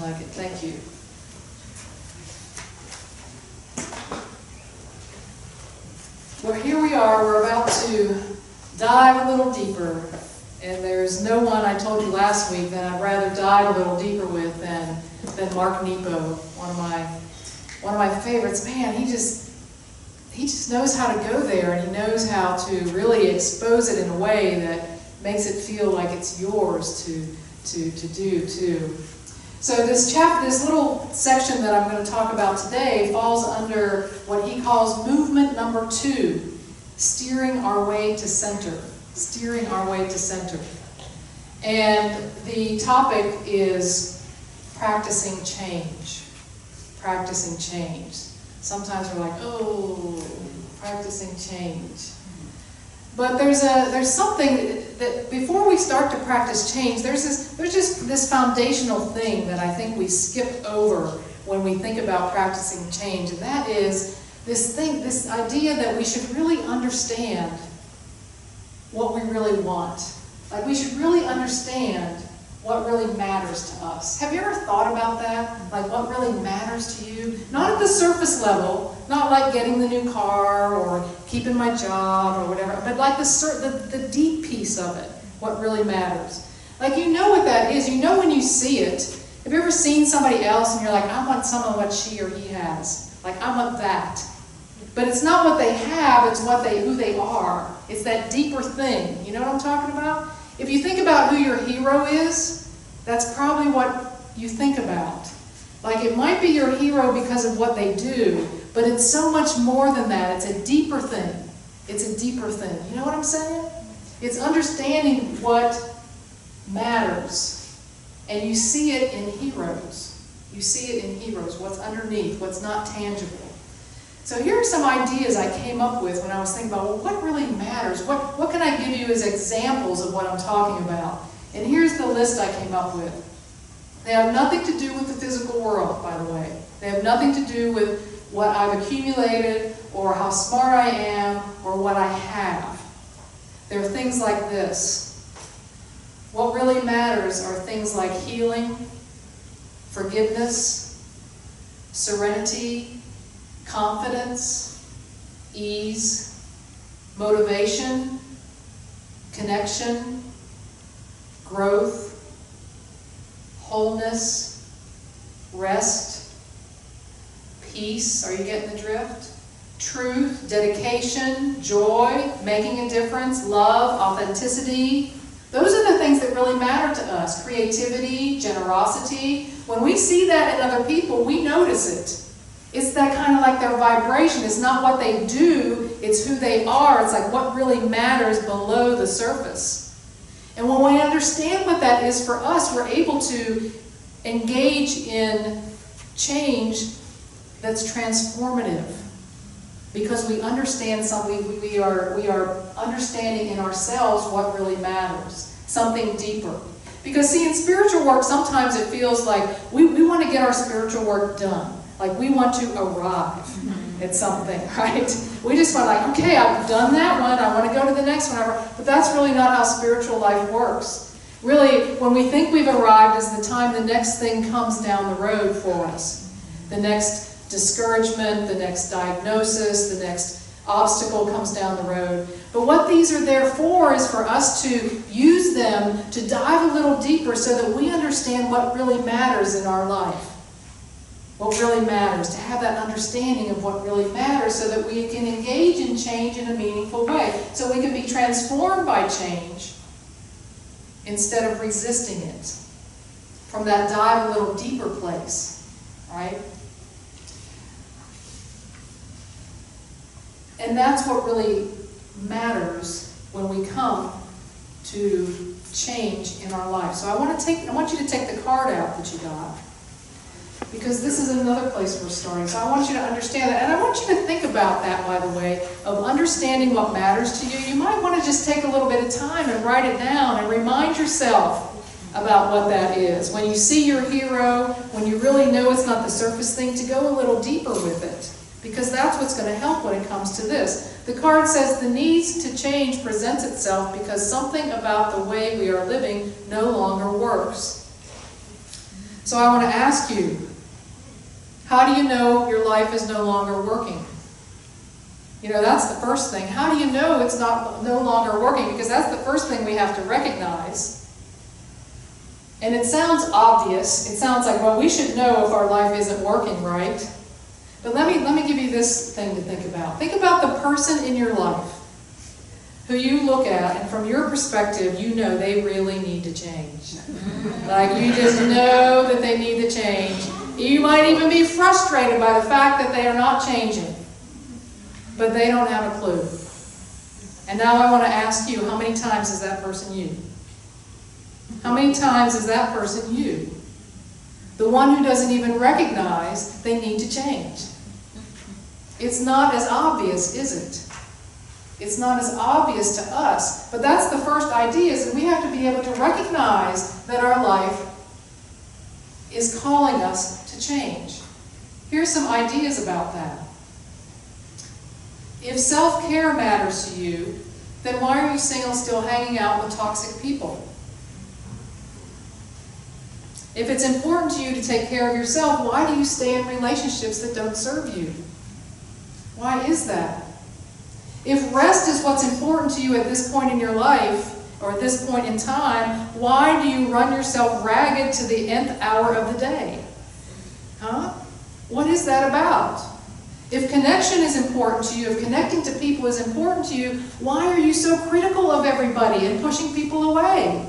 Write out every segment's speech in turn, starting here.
I like it. Thank you. Well, here we are. We're about to dive a little deeper. And there's no one, I told you last week, that I'd rather dive a little deeper with than Mark Nepo, one of my favorites. Man, he just knows how to go there, and he knows how to really expose it in a way that makes it feel like it's yours to do too. So this little section that I'm going to talk about today falls under what he calls movement number 2, steering our way to center. Steering our way to center. And the topic is practicing change. Practicing change. Sometimes we're like, oh, practicing change. But there's something that before we start to practice change, there's just this foundational thing that I think we skip over when we think about practicing change, and that is this idea that we should really understand what we really want. Like, we should really understand what really matters to us. Have you ever thought about that? Like, what really matters to you? Not at the surface level, not like getting the new car or keeping my job or whatever, but like the deep piece of it, what really matters. Like, you know what that is. You know when you see it. Have you ever seen somebody else and you're like, I want some of what she or he has. Like, I want that. But it's not what they have, it's who they are. It's that deeper thing. You know what I'm talking about? If you think about who your hero is, that's probably what you think about. Like, it might be your hero because of what they do, but it's so much more than that. It's a deeper thing. It's a deeper thing. You know what I'm saying? It's understanding what matters. And you see it in heroes. You see it in heroes, what's underneath, what's not tangible. So here are some ideas I came up with when I was thinking about, well, what really matters? What can I give you as examples of what I'm talking about? And here's the list I came up with. They have nothing to do with the physical world, by the way. They have nothing to do with what I've accumulated or how smart I am or what I have. There are things like this. What really matters are things like healing, forgiveness, serenity, confidence, ease, motivation, connection, growth, wholeness, rest, peace. Are you getting the drift? Truth, dedication, joy, making a difference, love, authenticity. Those are the things that really matter to us. Creativity, generosity. When we see that in other people, we notice it. It's that kind of like their vibration. It's not what they do, it's who they are. It's like what really matters below the surface. And when we understand what that is for us, we're able to engage in change that's transformative. Because we understand something, we are understanding in ourselves what really matters. Something deeper. Because see, in spiritual work, sometimes it feels like we want to get our spiritual work done. Like we want to arrive at something, right? We just want like, okay, I've done that one, I want to go to the next one. But that's really not how spiritual life works. Really, when we think we've arrived is the time the next thing comes down the road for us. The next discouragement, the next diagnosis, the next obstacle comes down the road. But what these are there for is for us to use them to dive a little deeper so that we understand what really matters in our life. What really matters, to have that understanding of what really matters so that we can engage in change in a meaningful way. So we can be transformed by change instead of resisting it. From that dive a little deeper place, right? And that's what really matters when we come to change in our life. So I want you to take the card out that you got. Because this is another place we're starting. So I want you to understand that. And I want you to think about that, by the way, of understanding what matters to you. You might want to just take a little bit of time and write it down and remind yourself about what that is. When you see your hero, when you really know it's not the surface thing, to go a little deeper with it. Because that's what's going to help when it comes to this. The card says the need to change presents itself because something about the way we are living no longer works. So I want to ask you, how do you know your life is no longer working? You know, that's the first thing. How do you know it's no longer working? Because that's the first thing we have to recognize. And it sounds obvious. It sounds like, well, we should know if our life isn't working, right? But let me give you this thing to think about. Think about the person in your life who you look at, and from your perspective, you know they really need to change. Like, you just know that they need to change. You might even be frustrated by the fact that they are not changing. But they don't have a clue. And now I want to ask you, how many times is that person you? How many times is that person you? The one who doesn't even recognize they need to change. It's not as obvious, is it? It's not as obvious to us. But that's the first idea, is that we have to be able to recognize that our life is calling us to change. Here's some ideas about that. If self-care matters to you, then why are you still hanging out with toxic people? If it's important to you to take care of yourself, why do you stay in relationships that don't serve you? Why is that? If rest is what's important to you at this point in your life, or at this point in time, why do you run yourself ragged to the nth hour of the day? Huh? What is that about? If connection is important to you, if connecting to people is important to you, why are you so critical of everybody and pushing people away?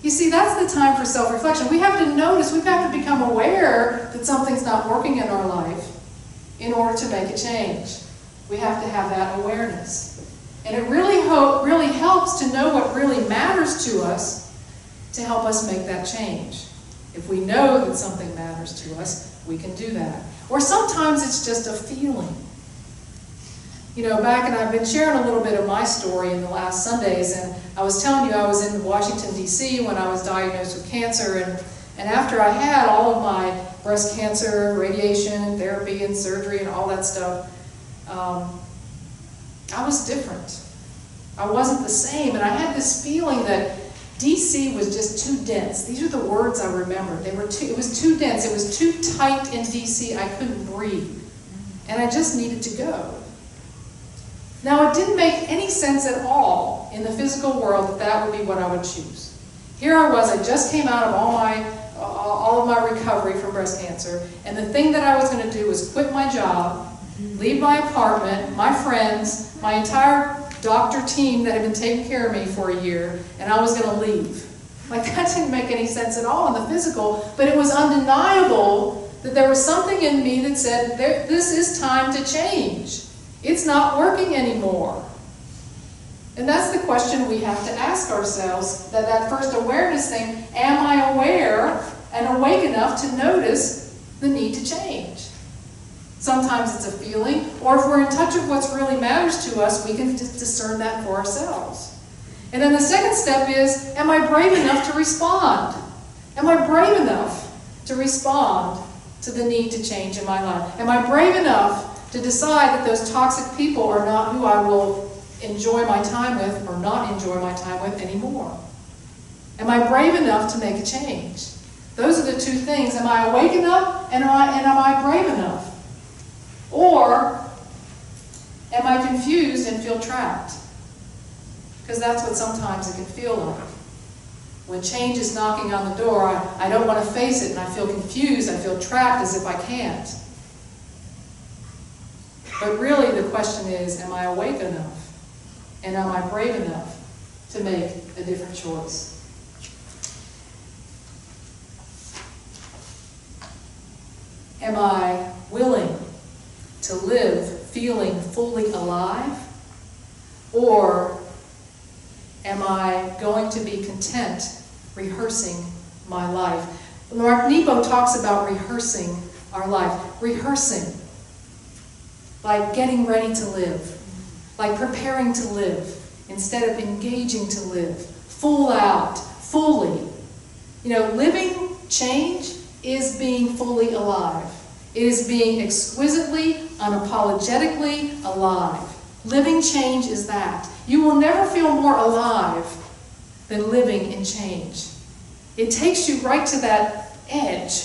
You see, that's the time for self-reflection. We have to notice, we have to become aware that something's not working in our life in order to make a change. We have to have that awareness. And it really helps to know what really matters to us to help us make that change. If we know that something matters to us, we can do that. Or sometimes it's just a feeling. You know, and I've been sharing a little bit of my story in the last Sundays, and I was telling you I was in Washington, D.C. when I was diagnosed with cancer, and after I had all of my breast cancer, radiation, therapy, and surgery, and all that stuff, I was different. I wasn't the same, and I had this feeling that D.C. was just too dense. These are the words I remember. It was too dense. It was too tight in D.C. I couldn't breathe, and I just needed to go. Now, it didn't make any sense at all in the physical world that that would be what I would choose. Here I was, I just came out of all of my recovery from breast cancer, and the thing that I was going to do was quit my job, leave my apartment, my friends, my entire doctor team that had been taking care of me for a year, and I was going to leave. Like, that didn't make any sense at all in the physical, but it was undeniable that there was something in me that said, this is time to change. It's not working anymore. And that's the question we have to ask ourselves, that first awareness thing, am I aware and awake enough to notice the need to change? Sometimes it's a feeling, or if we're in touch with what really matters to us, we can discern that for ourselves. And then the second step is, am I brave enough to respond? Am I brave enough to respond to the need to change in my life? Am I brave enough to decide that those toxic people are not who I will enjoy my time with or not enjoy my time with anymore? Am I brave enough to make a change? Those are the two things. Am I awake enough and am I brave enough? Or am I confused and feel trapped? Because that's what sometimes it can feel like. When change is knocking on the door, I don't want to face it and I feel confused, I feel trapped as if I can't. But really the question is, am I awake enough? And am I brave enough to make a different choice? Am I willing to live feeling fully alive? Or am I going to be content rehearsing my life? Mark Nepo talks about rehearsing our life. Rehearsing. Like getting ready to live. Like preparing to live. Instead of engaging to live. Full out. Fully. You know, living change is being fully alive. It is being exquisitely, unapologetically alive. Living change is that. You will never feel more alive than living in change. It takes you right to that edge.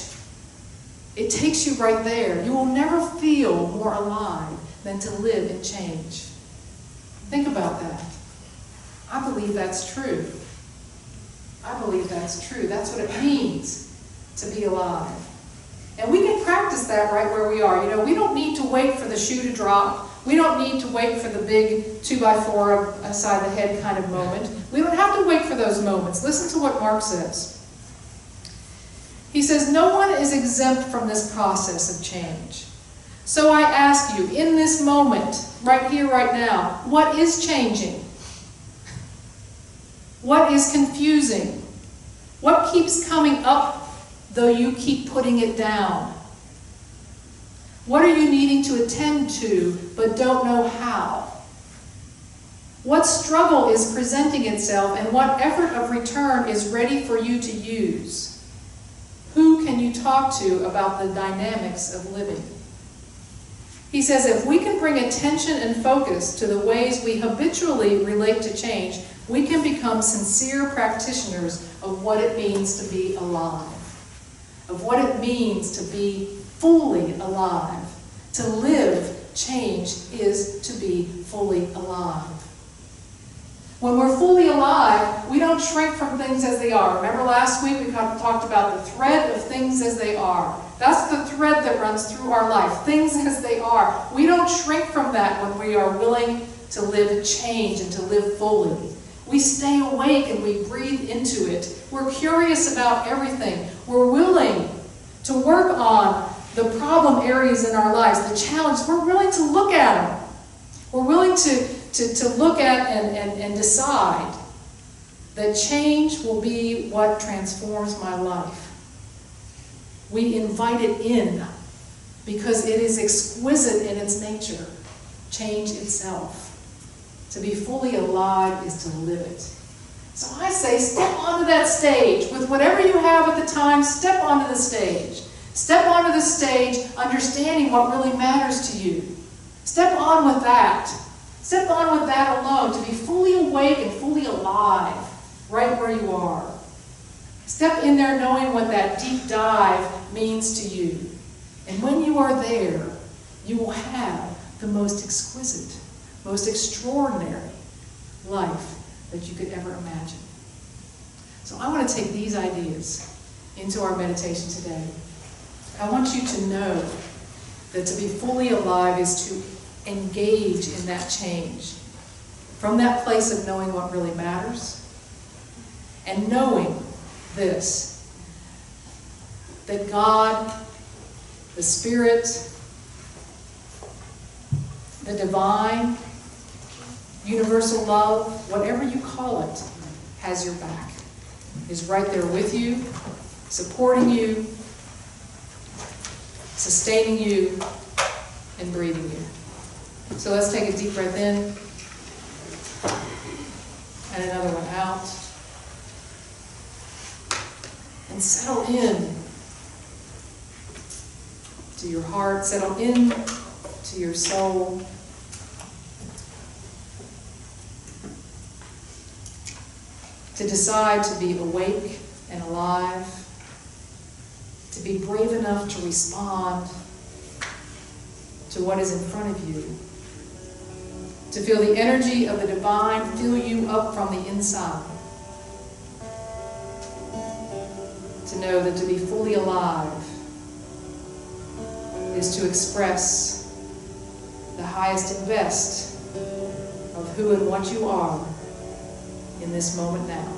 It takes you right there. You will never feel more alive than to live in change. Think about that. I believe that's true. I believe that's true. That's what it means to be alive. And we can practice that right where we are. You know, we don't need to wait for the shoe to drop. We don't need to wait for the big 2x4 aside the head kind of moment. We don't have to wait for those moments. Listen to what Mark says. He says, no one is exempt from this process of change. So I ask you, in this moment, right here, right now, what is changing? What is confusing? What keeps coming up though you keep putting it down? What are you needing to attend to but don't know how? What struggle is presenting itself and what effort of return is ready for you to use? Who can you talk to about the dynamics of living? He says if we can bring attention and focus to the ways we habitually relate to change, we can become sincere practitioners of what it means to be alive, of what it means to be fully alive. To live change is to be fully alive. When we're fully alive, we don't shrink from things as they are. Remember last week we talked about the thread of things as they are. That's the thread that runs through our life, things as they are. We don't shrink from that when we are willing to live change and to live fully. We stay awake and we breathe into it. We're curious about everything. We're willing to work on the problem areas in our lives, the challenges. We're willing to look at them. We're willing to look at and decide that change will be what transforms my life. We invite it in because it is exquisite in its nature, change itself. To be fully alive is to live it. So I say step onto that stage. With whatever you have at the time, step onto the stage. Step onto the stage understanding what really matters to you. Step on with that. Step on with that alone, to be fully awake and fully alive right where you are. Step in there knowing what that deep dive means to you. And when you are there, you will have the most exquisite, most extraordinary life that you could ever imagine. So I want to take these ideas into our meditation today. I want you to know that to be fully alive is to engage in that change from that place of knowing what really matters and knowing this, that God, the Spirit, the divine, universal love, whatever you call it, has your back, is right there with you, supporting you, sustaining you, and breathing you. So let's take a deep breath in, and another one out. And settle in to your heart, settle in to your soul. To decide to be awake and alive, to be brave enough to respond to what is in front of you, to feel the energy of the divine fill you up from the inside, to know that to be fully alive is to express the highest and best of who and what you are in this moment now.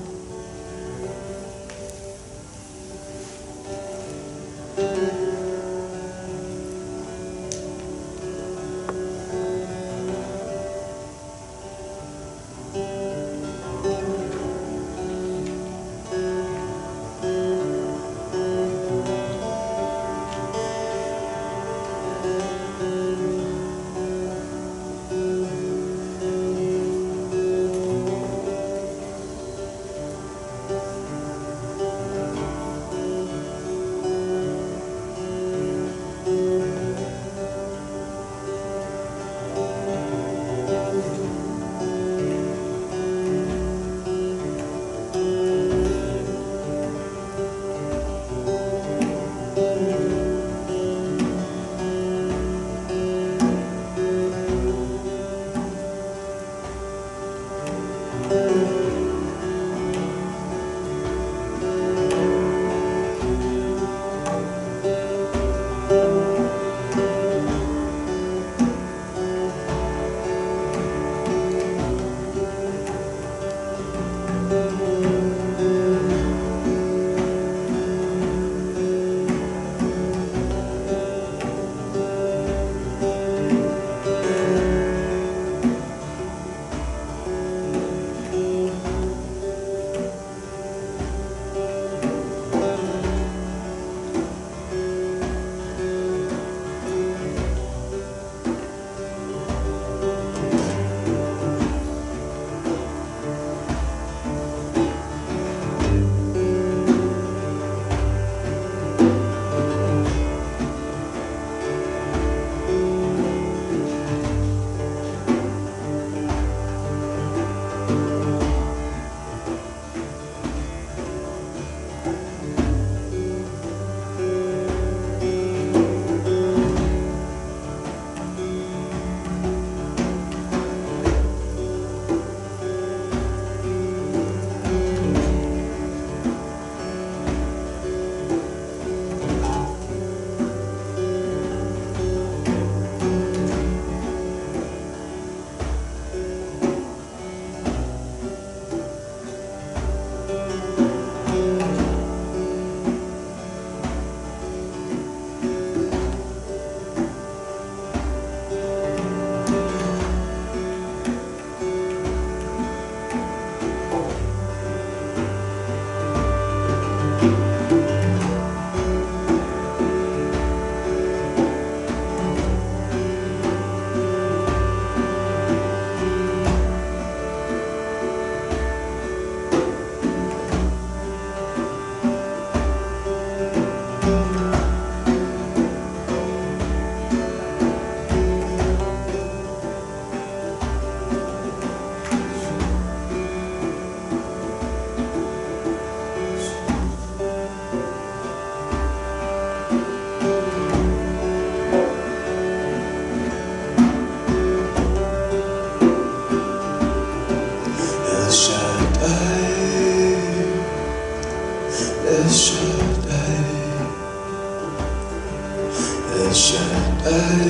Shaddai,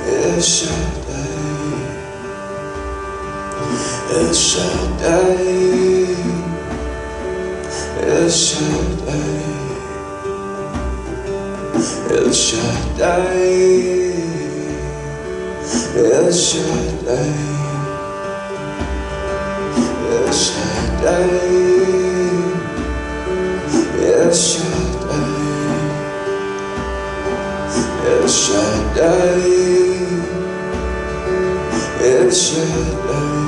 El Shaddai, El Shaddai, El Shaddai, El Shaddai, El Shaddai, El Shaddai, El Shaddai, El Shaddai, El Shaddai.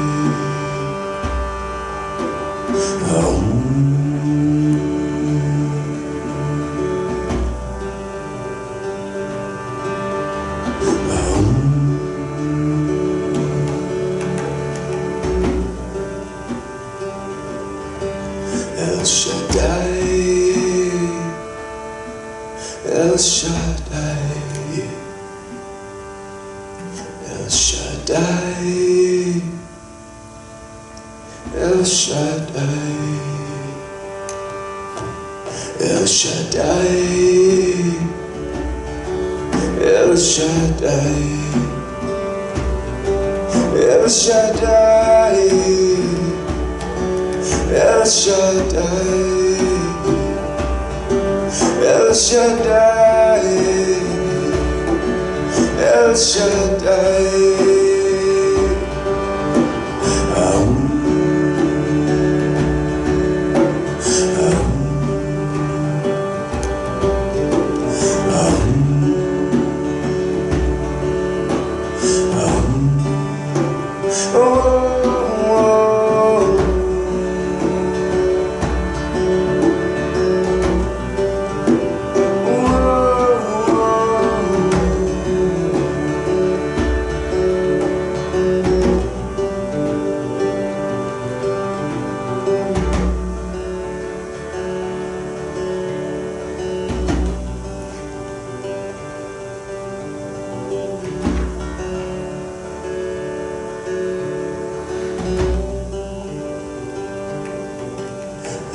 El Shaddai, El Shaddai, El Shaddai, El Shaddai, El Shaddai, El Shaddai, El Shaddai, El Shaddai, El Shaddai, El Shaddai.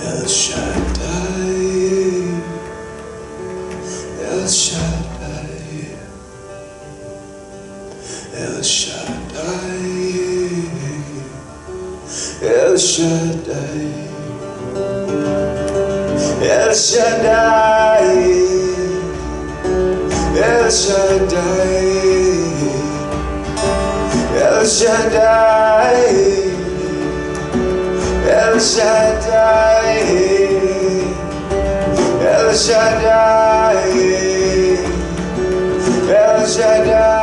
El Shaddai, El Shaddai, El Shaddai, El Shaddai, El Shaddai, El Shaddai, El Shaddai, El Shaddai, El Shaddai, El Shaddai,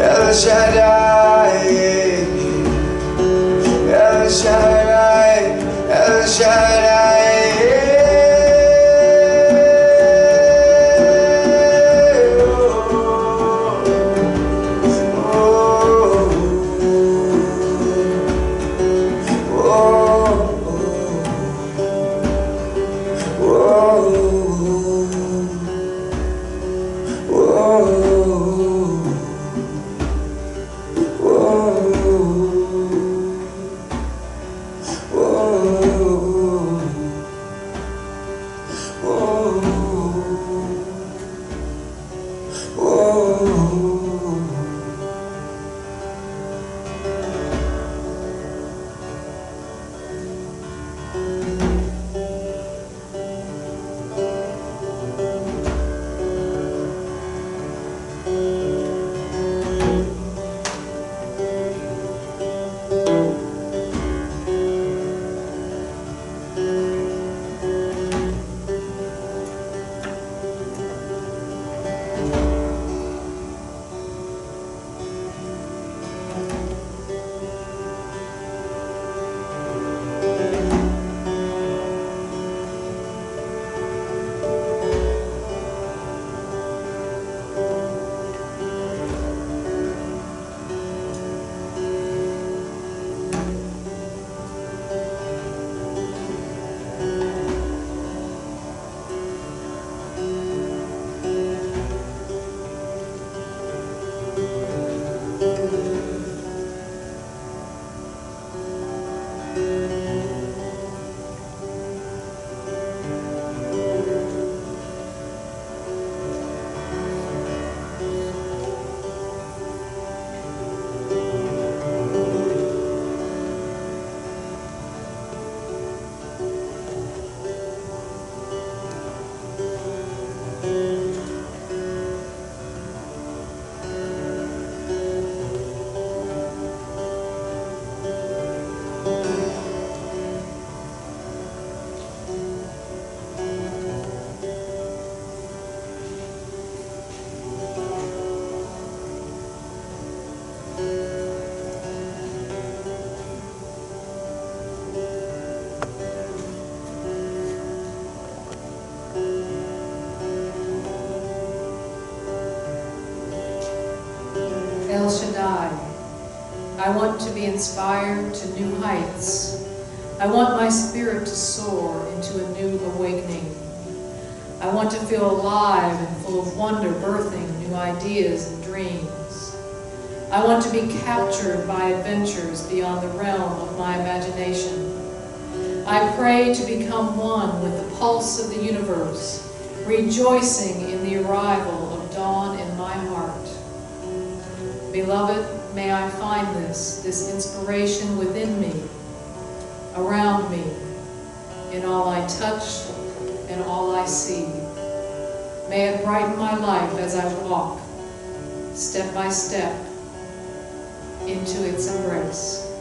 El Shaddai, El Shaddai, El Shaddai. inspired to new heights. I want my spirit to soar into a new awakening. I want to feel alive and full of wonder, birthing new ideas and dreams. I want to be captured by adventures beyond the realm of my imagination. I pray to become one with the pulse of the universe, rejoicing in the arrival of dawn in my heart. Beloved, may I find this inspiration within me, around me, in all I touch and all I see. May it brighten my life as I walk, step by step, into its embrace.